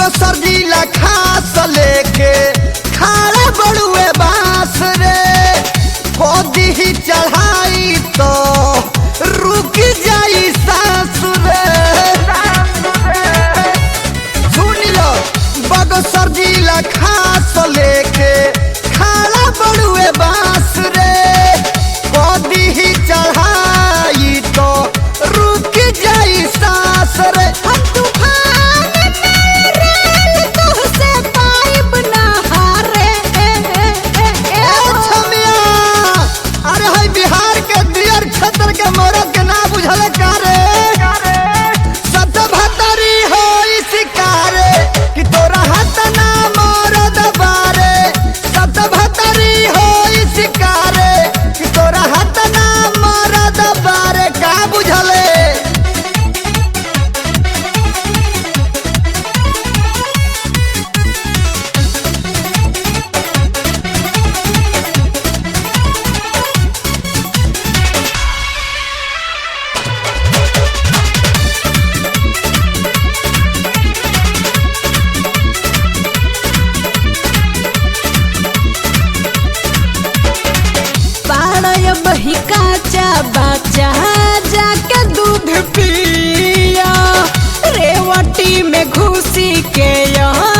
बक्सर जिला खास लेके खाड़ा बड़ुए बांस रे खोदी ही चढ़ाई तो रुक जाई सांस रे। सुन लो बक्सर जिला खास लेके खाड़ा बड़ुए बांस रे खोदी ही चढ़ाई तो रुक जाई सांस रे। हम तूफान में रेल तुझसे पाइब ना हारे अरे है बिहार के दियर क्षेत्र के मरद के ना बुझल कारे सत भतरी हो शिकारे कि तोरा हाथ ना मरद बारे सत भतरी हो शिकारे कि तोरा हाथ ना मरद बारे का बुझले। पाड़य बही काचा बच्चा जाके दूध पिया रेवटी में घुसी के यहाँ